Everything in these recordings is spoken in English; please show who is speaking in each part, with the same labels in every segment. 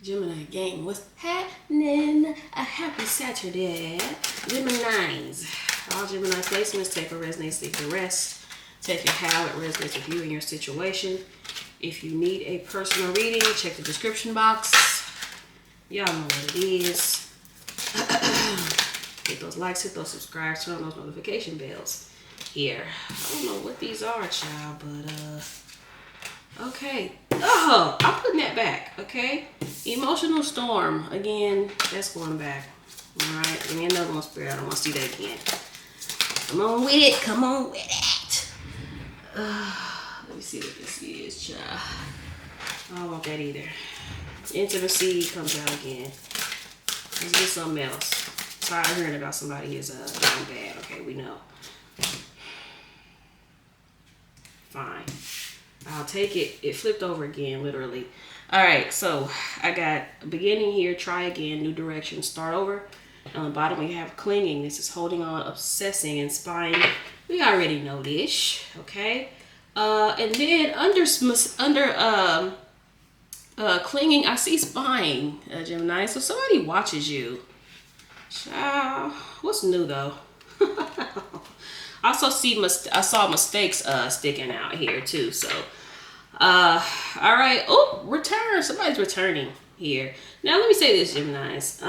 Speaker 1: Gemini gang, what's happening? A happy Saturday. Geminis. All Gemini placements, take what resonates, leave the rest. Take it how it resonates with you and your situation. If you need a personal reading, check the description box. Y'all know what it is. Hit those likes, hit those subscribes, turn on those notification bells. Here. I don't know what these are, child, but okay. Oh, I'm putting that back, okay? Emotional storm. Again, that's going back. Alright, give me another one, Spirit. I don't want to see that again. Come on with it. Come on with it. Let me see what this is, child. I don't want that either. Intimacy comes out again. Let's get something else. Sorry, hearing about somebody is doing bad. Okay, we know. Fine. I'll take it. It flipped over again, literally. All right, so I got beginning here, try again, new direction, start over. On the bottom, we have clinging. This is holding on, obsessing, and spying. We already know this, okay? And then under clinging, I see spying, Gemini. So somebody watches you. Child, what's new though? I saw mistakes sticking out here too. So, all right. Oh, return. Somebody's returning here. Now let me say this, Geminis.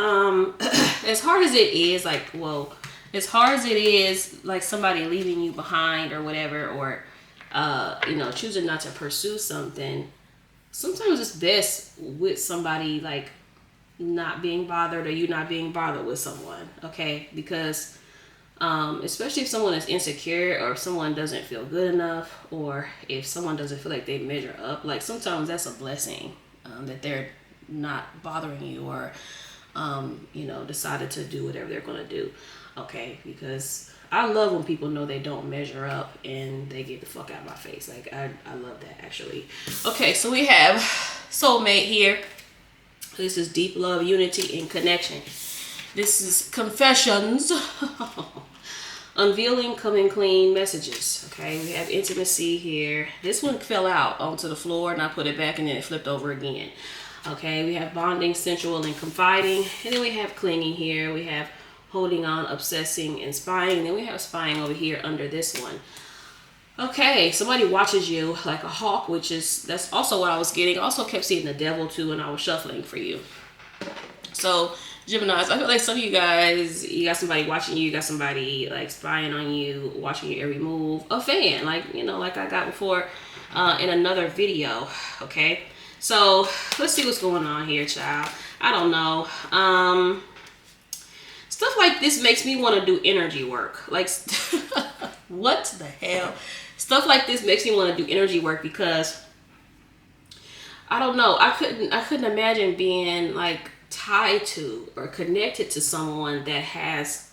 Speaker 1: As hard as it is, as hard as it is, like somebody leaving you behind or whatever, or choosing not to pursue something. Sometimes it's best with somebody like not being bothered, or you not being bothered with someone. Okay, because. Especially if someone is insecure, or if someone doesn't feel good enough, or if someone doesn't feel like they measure up, like sometimes that's a blessing that they're not bothering you, or decided to do whatever they're going to do. Okay, because I love when people know they don't measure up and they get the fuck out of my face. Like I love that, actually. Okay, so we have soulmate here. This is deep love, unity, and connection. This is confessions. Unveiling, coming clean messages. Okay, we have intimacy here. This one fell out onto the floor and I put it back and then it flipped over again. Okay, we have bonding, sensual, and confiding. And then we have clinging here. We have holding on, obsessing, and spying. And then we have spying over here under this one. Okay, somebody watches you like a hawk, that's also what I was getting. I also kept seeing the devil too when I was shuffling for you. So, Geminis, I feel like some of you guys, you got somebody watching you, got somebody like spying on you, watching your every move. A fan, like I got before in another video. Okay, so let's see what's going on here, child. I don't know. Stuff like this makes me want to do energy work. Like, what the hell? Stuff like this makes me want to do energy work because I don't know. I couldn't imagine being like tied to or connected to someone that has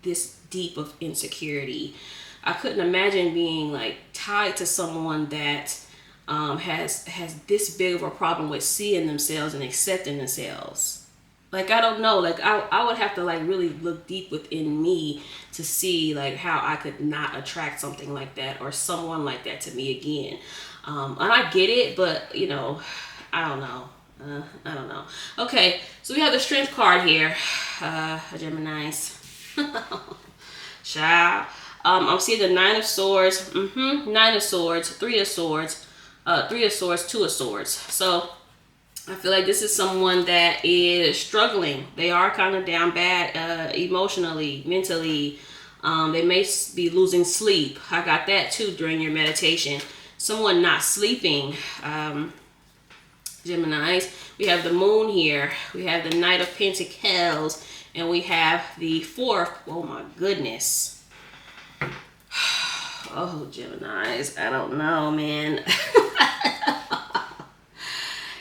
Speaker 1: this deep of insecurity. I couldn't imagine being like tied to someone that has this big of a problem with seeing themselves and accepting themselves. Like, I don't know, like I would have to like really look deep within me to see like how I could not attract something like that or someone like that to me again. And I get it, but I don't know. I don't know. Okay, so we have the strength card here, Geminis. Child. I'm seeing the 9 of swords, 9 of swords, 3 of swords, 3 of swords, 2 of swords. So I feel like this is someone that is struggling. They are kind of down bad emotionally, mentally. They may be losing sleep. I got that too during your meditation. Someone not sleeping. Geminis. We have the moon here. We have the Knight of Pentacles. And we have the 4th. Oh my goodness. Oh, Geminis. I don't know, man.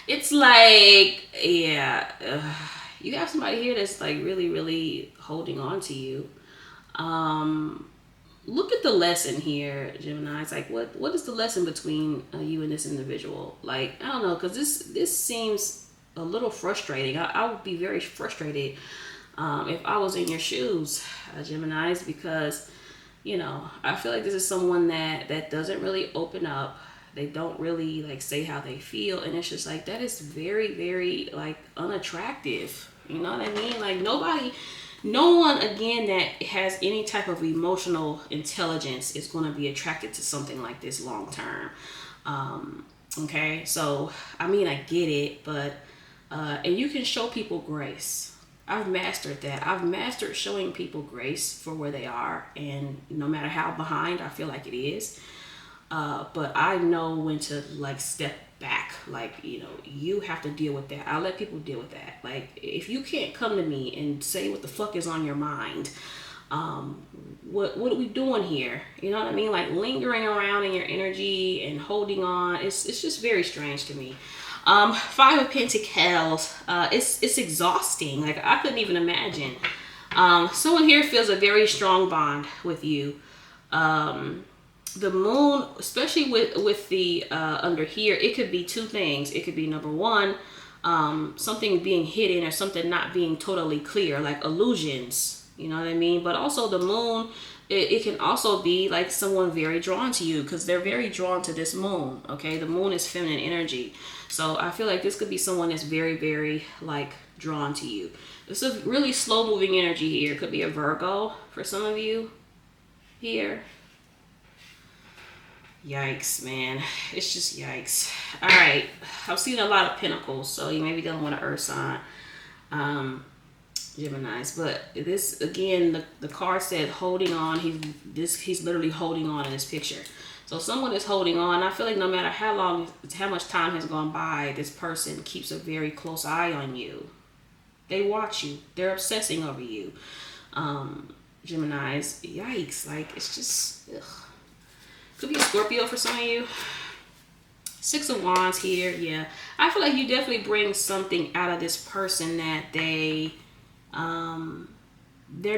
Speaker 1: It's like, yeah. You have somebody here that's like really, really holding on to you. Look at the lesson here, Gemini. It's like, what is the lesson between you and this individual? Like, I don't know, because this seems a little frustrating. I would be very frustrated if I was in your shoes, Geminis, because, I feel like this is someone that doesn't really open up, They don't really like say how they feel, and it's just like that is very, very like unattractive. You know what I mean? Like no one again that has any type of emotional intelligence is going to be attracted to something like this long term. Okay, so I mean, I get it, but and you can show people grace. I've mastered that. I've mastered showing people grace for where they are, and no matter how behind I feel like it is, but I know when to like step back. Like, you know, you have to deal with that. I'll let people deal with that. Like, if you can't come to me and say what the fuck is on your mind, what are we doing here? You know what I mean? Like lingering around in your energy and holding on. It's just very strange to me. Five of Pentacles. It's exhausting. Like I couldn't even imagine. Someone here feels a very strong bond with you. The moon, especially with the under here, it could be two things. It could be number one, something being hidden or something not being totally clear, like illusions. You know what I mean? But also the moon, it can also be like someone very drawn to you because they're very drawn to this moon. Okay, the moon is feminine energy. So I feel like this could be someone that's very, very like drawn to you. It's a really slow moving energy here. It could be a Virgo for some of you here. Yikes, man. It's just yikes. All right. I'm seeing a lot of pentacles, so you may be dealing with an earth sign. Geminis. But this, again, the card said holding on. He's literally holding on in this picture. So someone is holding on. I feel like no matter how much time has gone by, this person keeps a very close eye on you. They watch you. They're obsessing over you. Geminis. Yikes. Like, it's just, ugh. Could be a Scorpio for some of you. Six of Wands here. Yeah. I feel like you definitely bring something out of this person that they're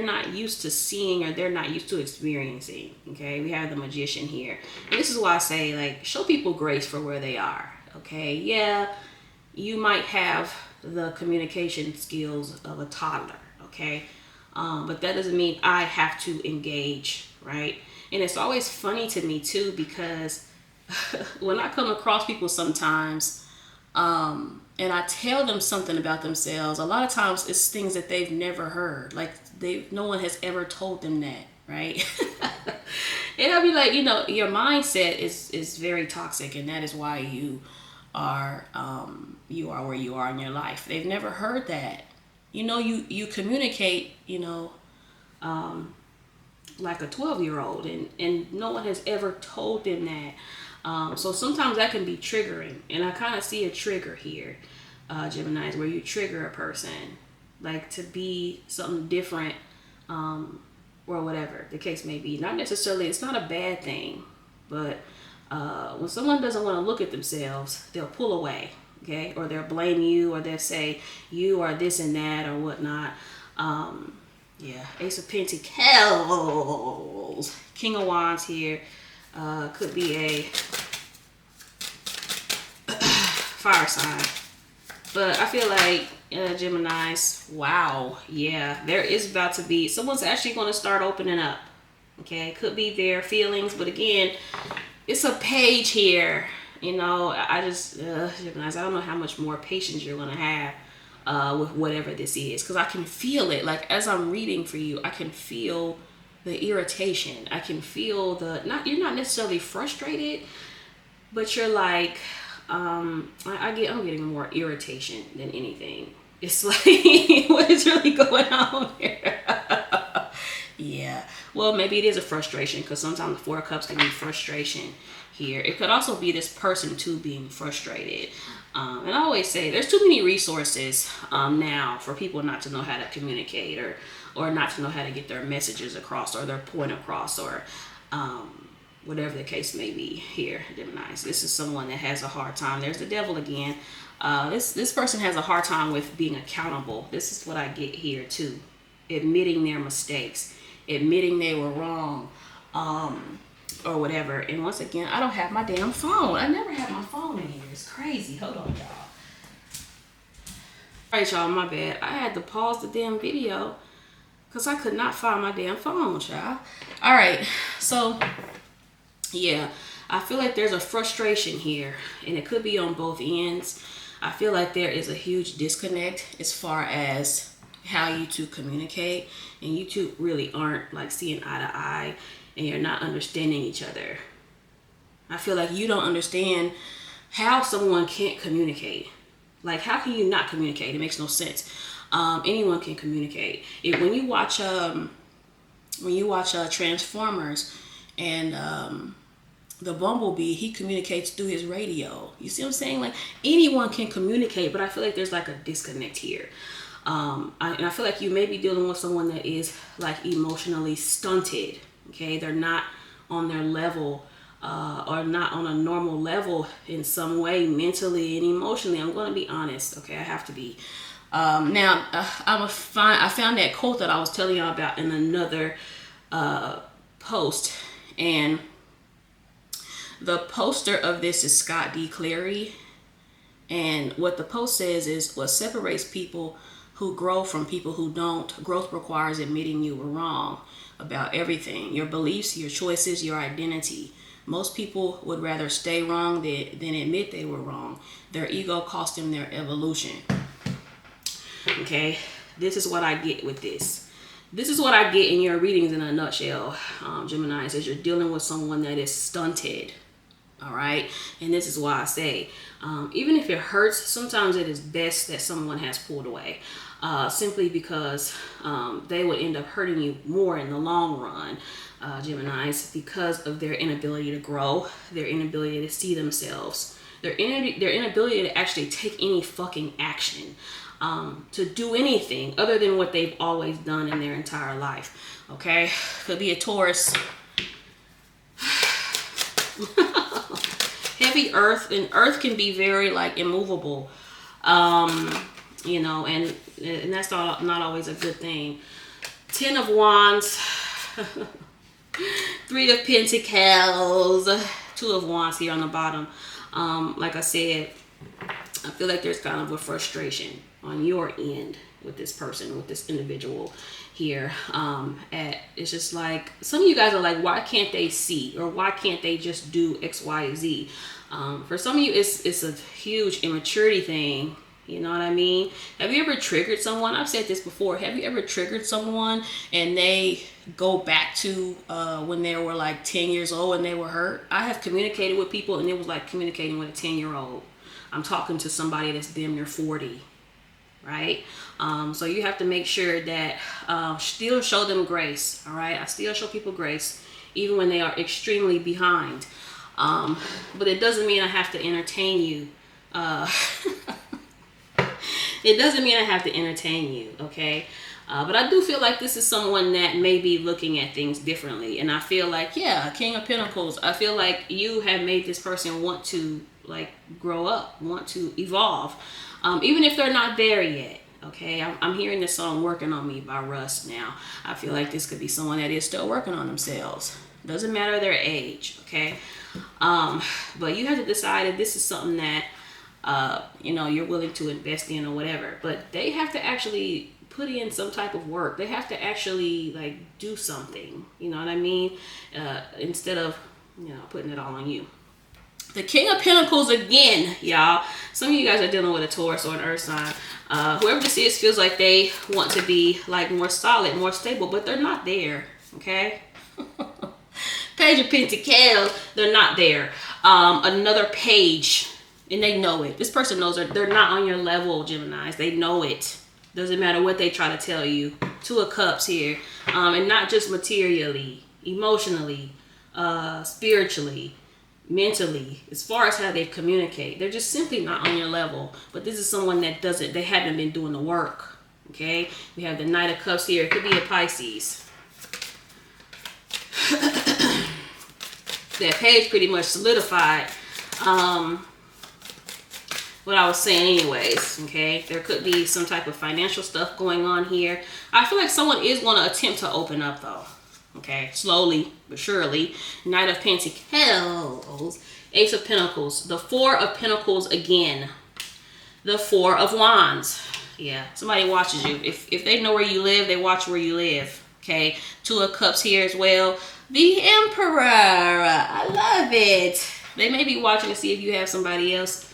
Speaker 1: not used to seeing or they're not used to experiencing. Okay, we have the Magician here. And this is why I say, like, show people grace for where they are. Okay, yeah, you might have the communication skills of a toddler. Okay, but that doesn't mean I have to engage, right? And it's always funny to me too, because when I come across people sometimes, and I tell them something about themselves, a lot of times it's things that they've never heard. Like no one has ever told them that, right? And I'll be like, you know, your mindset is very toxic, and that is why you are where you are in your life. They've never heard that. You know, you communicate, you know, like a 12-year-old, and no one has ever told them that. So sometimes that can be triggering, and I kind of see a trigger here, Geminis, where you trigger a person, like to be something different, or whatever the case may be. Not necessarily, it's not a bad thing, but when someone doesn't want to look at themselves, they'll pull away, okay, or they'll blame you, or they'll say you are this and that or whatnot. Yeah, Ace of Pentacles, King of Wands here. Could be a fire sign. But I feel like Geminis, wow, yeah, there is about to be, someone's actually going to start opening up. Okay, could be their feelings, but again, it's a page here. You know, I just, Geminis, I don't know how much more patience you're going to have with whatever this is, because I can feel it. Like as I'm reading for you, I can feel the irritation. I can feel you're not necessarily frustrated, but you're like, I'm getting more irritation than anything. It's like, what is really going on here? Yeah. Well, maybe it is a frustration, because sometimes the Four of Cups can be frustration here. It could also be this person too being frustrated. And I always say there's too many resources now for people not to know how to communicate, or not to know how to get their messages across, or their point across, or whatever the case may be here, Geminis. This is someone that has a hard time. There's the Devil again. This person has a hard time with being accountable. This is what I get here too. Admitting their mistakes, admitting they were wrong, or whatever. And once again, I don't have my damn phone. I never have my phone in here. It's crazy. Hold on, y'all. All right, y'all, my bad. I had to pause the damn video because I could not find my damn phone, child. All right, so yeah, I feel like there's a frustration here, and it could be on both ends. I feel like there is a huge disconnect as far as how you two communicate, and you two really aren't like seeing eye to eye, and you're not understanding each other. I feel like you don't understand how someone can't communicate. Like, how can you not communicate? It makes no sense. Anyone can communicate. When you watch Transformers, and the Bumblebee, he communicates through his radio. You see what I'm saying? Like, anyone can communicate, but I feel like there's like a disconnect here. And I feel like you may be dealing with someone that is like emotionally stunted. Okay, they're not on their level, or not on a normal level in some way, mentally and emotionally. I'm going to be honest. Okay, I have to be. I found that quote that I was telling y'all about in another post, and the poster of this is Scott D. Clary, and what the post says is, what separates people who grow from people who don't. Growth requires admitting you were wrong about everything, your beliefs, your choices, your identity. Most people would rather stay wrong than admit they were wrong. Their ego cost them their evolution. Okay, this is what I get with this. This is what I get in your readings in a nutshell, Gemini. It says you're dealing with someone that is stunted. All right, and this is why I say, even if it hurts, sometimes it is best that someone has pulled away, simply because they would end up hurting you more in the long run, Geminis, because of their inability to grow, their inability to see themselves, their inability to actually take any fucking action, to do anything other than what they've always done in their entire life. Okay, could be a Taurus. Heavy earth, and earth can be very like immovable, you know, and that's not always a good thing. 10 of Wands, 3 of Pentacles, 2 of Wands here on the bottom. Like I said, I feel like there's kind of a frustration on your end with this person, with this individual here. It's just like, some of you guys are like, why can't they see, or why can't they just do X, Y, Z? For some of you, it's a huge immaturity thing. You know what I mean? Have you ever triggered someone? I've said this before. Have you ever triggered someone and they go back to when they were like 10 years old and they were hurt? I have communicated with people and it was like communicating with a 10-year-old. I'm talking to somebody that's damn near 40, right? So you have to make sure that still show them grace, all right? I still show people grace even when they are extremely behind. But it doesn't mean I have to entertain you. It doesn't mean I have to entertain you, okay? But I do feel like this is someone that may be looking at things differently. And I feel like, yeah, King of Pentacles, I feel like you have made this person want to like grow up, want to evolve, even if they're not there yet. Okay, I'm hearing this song "Working on Me" by Russ now. I feel like this could be someone that is still working on themselves. Doesn't matter their age, okay? But you have to decide if this is something that you know, you're willing to invest in or whatever. But they have to actually put in some type of work. They have to actually like do something. You know what I mean? Instead of, you know, putting it all on you. The King of Pentacles again, y'all. Some of you guys are dealing with a Taurus or an Earth sign. Whoever this is feels like they want to be like more solid, more stable, but they're not there. Okay. Page of Pentacles, they're not there. Another page, and they know it. This person knows they're not on your level, Geminis. They know it. Doesn't matter what they try to tell you. 2 of Cups here, and not just materially, emotionally, spiritually, mentally, as far as how they communicate. They're just simply not on your level. But this is someone that they haven't been doing the work. Okay, we have the Knight of Cups here. It could be a Pisces. That page pretty much solidified what I was saying anyways. Okay, there could be some type of financial stuff going on here. I feel like someone is going to attempt to open up though. Okay, slowly but surely. Knight of Pentacles, Ace of Pentacles, the 4 of Pentacles again, the 4 of Wands. Yeah, somebody watches you. If they know where you live, they watch where you live. Okay, Two of Cups here as well. The Emperor, I love it. They may be watching to see if you have somebody else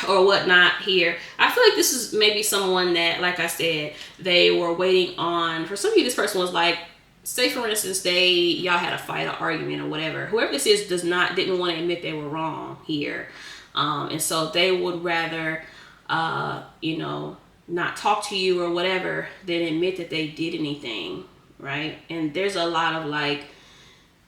Speaker 1: or whatnot here. I feel like this is maybe someone that, like I said, they were waiting on. For some of you, this person was like, say for instance, y'all had a fight, an argument, or whatever. Whoever this is didn't want to admit they were wrong here, and so they would rather, you know, not talk to you or whatever than admit that they did anything, right? And there's a lot of like,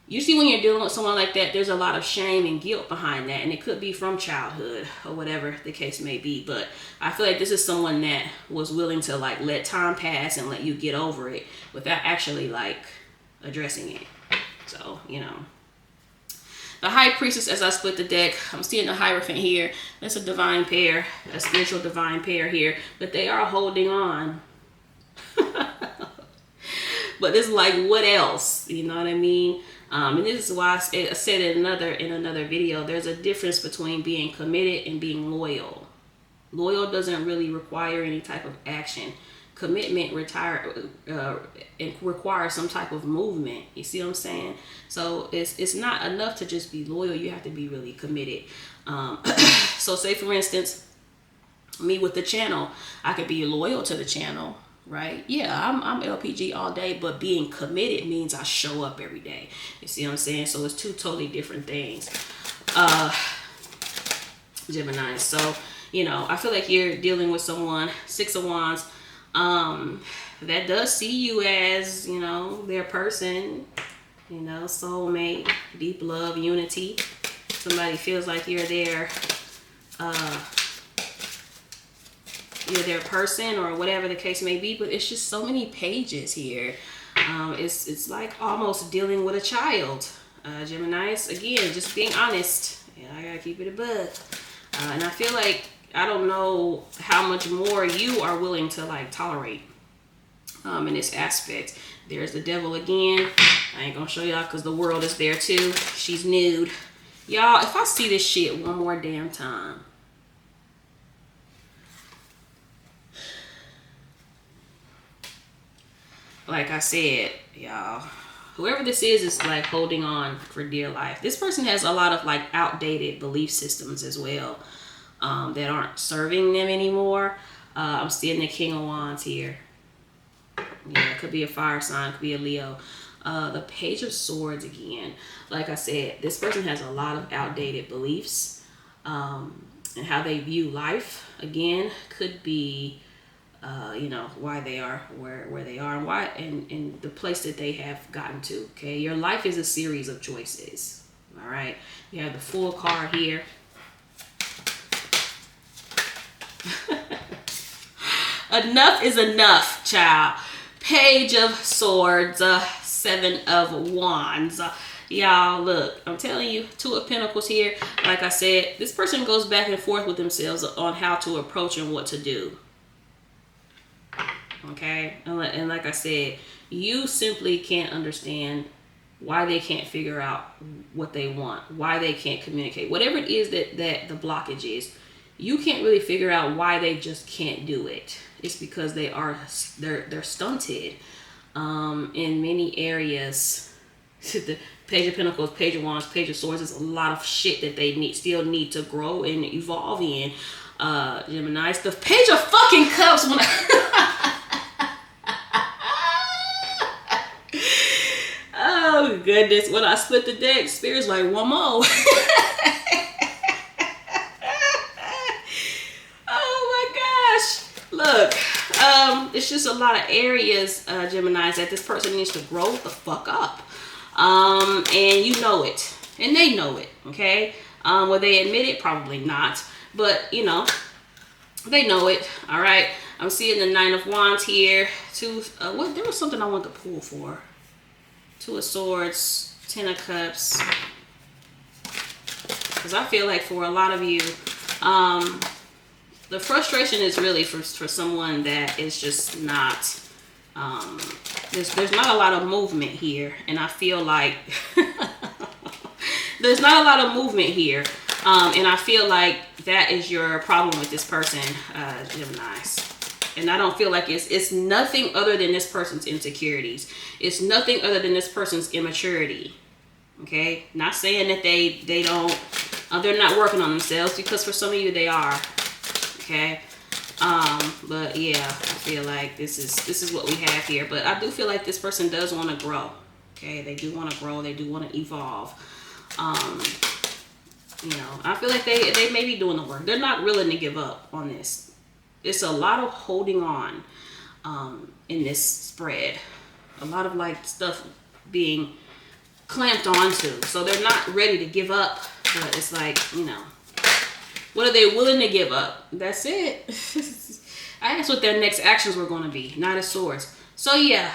Speaker 1: usually when you're dealing with someone like that, there's a lot of shame and guilt behind that, and it could be from childhood or whatever the case may be. But I feel like this is someone that was willing to like let time pass and let you get over it without actually like addressing it. So, you know, the High Priestess, as I split the deck, I'm seeing the Hierophant here. That's a divine pair, a spiritual divine pair here, but they are holding on. But it's like, what else? You know what I mean? And this is why I said in another video, there's a difference between being committed and being loyal. Loyal doesn't really require any type of action. Commitment it requires some type of movement. You see what I'm saying? So it's not enough to just be loyal. You have to be really committed. So say for instance, me with the channel, I could be loyal to the channel. Right? Yeah, I'm LPG all day, but being committed means I show up every day. You see what I'm saying? So it's two totally different things. Gemini. So, you know, I feel like you're dealing with someone, 6 of Wands, that does see you as, you know, their person, you know, soulmate, deep love, unity. Somebody feels like you're their person or whatever the case may be, but it's just so many pages here. It's like almost dealing with a child. Geminis, again, just being honest. Yeah, I gotta keep it above. And I feel like, I don't know how much more you are willing to like tolerate in this aspect. There's the Devil again. I ain't gonna show y'all because the World is there too. She's nude. Y'all, if I see this shit one more damn time, like I said, y'all, whoever this is like holding on for dear life. This person has a lot of like outdated belief systems as well, that aren't serving them anymore. I'm seeing the King of Wands here. Yeah, it could be a fire sign, it could be a Leo. The Page of Swords again. Like I said, this person has a lot of outdated beliefs, and how they view life. Again, could be you know, why they are where they are, and why and the place that they have gotten to. Okay, your life is a series of choices. All right, you have the Fool card here. Enough is enough, child. Page of Swords, 7 of Wands. Y'all, look, I'm telling you, 2 of Pentacles here. Like I said, this person goes back and forth with themselves on how to approach and what to do. Okay, and like I said, you simply can't understand why they can't figure out what they want, why they can't communicate, whatever it is that the blockage is. You can't really figure out why they just can't do it. It's because they're stunted in many areas. The Page of Pentacles, Page of Wands, Page of Swords is a lot of shit that they still need to grow and evolve in. Gemini, the Page of fucking Cups. When oh goodness, when I split the deck, Spirit's like, one more. Look, it's just a lot of areas, Geminis, that this person needs to grow the fuck up. And you know it. And they know it, okay? Will they admit it? Probably not. But, you know, they know it, all right? I'm seeing the 9 of Wands here. There was something I wanted to pull for. 2 of Swords, 10 of Cups. Because I feel like for a lot of you, the frustration is really for someone that is just not, there's not a lot of movement here. And I feel like there's not a lot of movement here. And I feel like that is your problem with this person, Geminis. And I don't feel like it's nothing other than this person's insecurities. It's nothing other than this person's immaturity. Okay, not saying that they don't, they're not working on themselves, because for some of you they are. Okay, but yeah, I feel like this is what we have here. But I do feel like this person does want to grow. Okay, they do want to grow. They do want to evolve. You know, I feel like they may be doing the work. They're not willing to give up on this. It's a lot of holding on in this spread. A lot of like stuff being clamped onto. So they're not ready to give up. But it's like, you know, what are they willing to give up? That's it. I asked what their next actions were going to be. Knight of Swords. So yeah,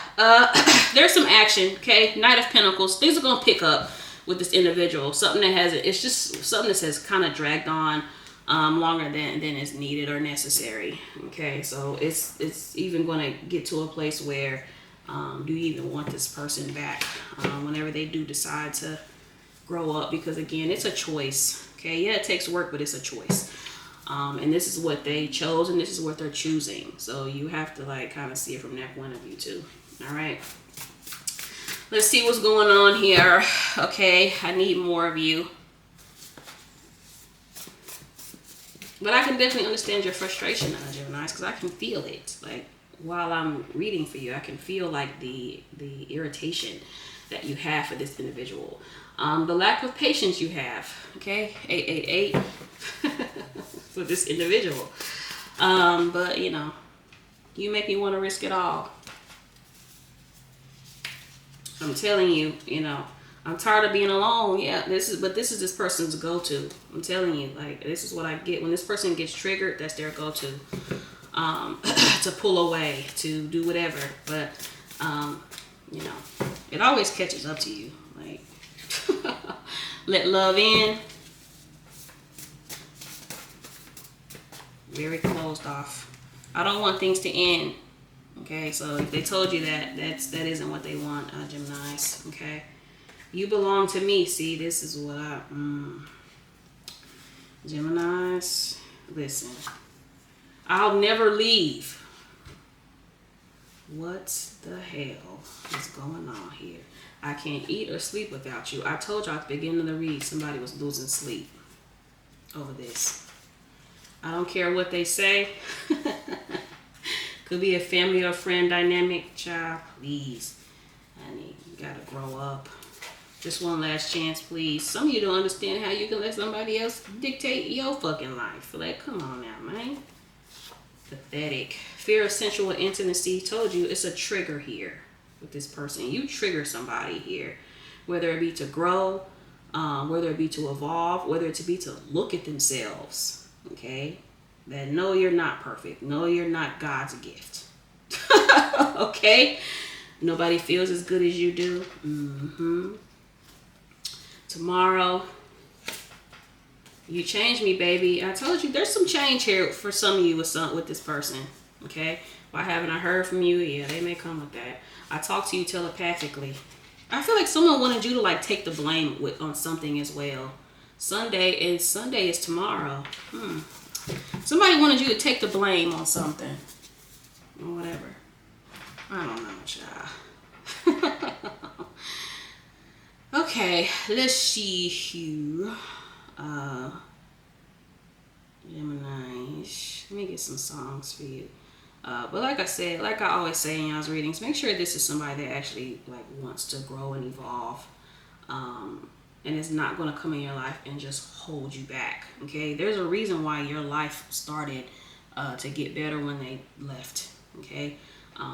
Speaker 1: there's some action. Okay, Knight of Pentacles. Things are going to pick up with this individual. Something that has, it's just something that has kind of dragged on longer than is needed or necessary. Okay, so it's even going to get to a place where do you even want this person back whenever they do decide to grow up? Because again, it's a choice. Okay, yeah, it takes work, but it's a choice. And this is what they chose, and this is what they're choosing. So you have to like kind of see it from that point of view too. All right. Let's see what's going on here. Okay, I need more of you. But I can definitely understand your frustration, Gemini, because I can feel it. Like while I'm reading for you, I can feel like the irritation that you have for this individual. The lack of patience you have. Okay, 888 for this individual. But you know, you make me want to risk it all. I'm telling you, you know, I'm tired of being alone. Yeah, this is this person's go-to. I'm telling you, like, this is what I get when this person gets triggered. That's their go-to, to pull away, to do whatever. But you know, it always catches up to you. Like, let love in. Very closed off. I don't want things to end. Okay, so if they told you that, that isn't what they want, Geminis. Okay, you belong to me. See, this is what Geminis, listen. I'll never leave. What the hell is going on here? I can't eat or sleep without you. I told you at the beginning of the read, somebody was losing sleep over this. I don't care what they say. Could be a family or friend dynamic. Child, please. Honey, you gotta grow up. Just one last chance, please. Some of you don't understand how you can let somebody else dictate your fucking life. Like, come on now, man. Pathetic. Fear of sensual intimacy. Told you it's a trigger here with this person. You trigger somebody here. Whether it be to grow, whether it be to evolve, whether it be to look at themselves. Okay? That no, you're not perfect. No, you're not God's gift. Okay? Nobody feels as good as you do. Tomorrow, you change me, baby. I told you there's some change here for some of you with this person. Okay? Why haven't I heard from you? Yeah, they may come with that. I talk to you telepathically. I feel like someone wanted you to like take the blame on something as well. Sunday is tomorrow. Somebody wanted you to take the blame on something. Or whatever. I don't know, child. Okay, let's see here. Gemini. Let me get some songs for you. But like I said, like I always say in y'all's readings, make sure this is somebody that actually like wants to grow and evolve. And it's not going to come in your life and just hold you back. Okay, there's a reason why your life started to get better when they left. Okay,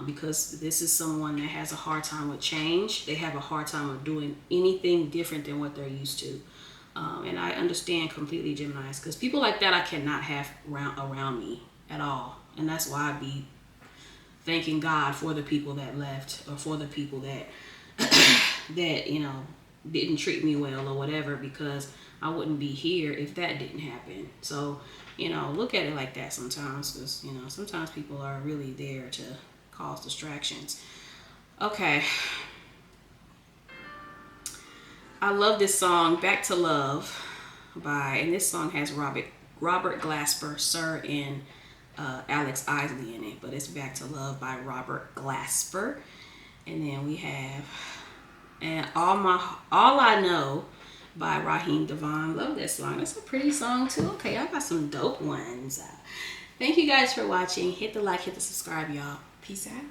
Speaker 1: because this is someone that has a hard time with change. They have a hard time with doing anything different than what they're used to. And I understand completely, Geminis, because people like that I cannot have around me at all. And that's why I be thanking God for the people that left, or for the people that that, you know, didn't treat me well or whatever, because I wouldn't be here if that didn't happen. So, you know, look at it like that sometimes, because, you know, sometimes people are really there to cause distractions. Okay. I love this song, Back to Love, and this song has Robert Glasper, Sir, and Alex Isley in it, but it's Back to Love by Robert Glasper. And then we have All I Know by Raheem Devon. Love that song. That's a pretty song too. Okay, I got some dope ones. Thank you guys for watching. Hit the like, hit the subscribe, y'all. Peace out.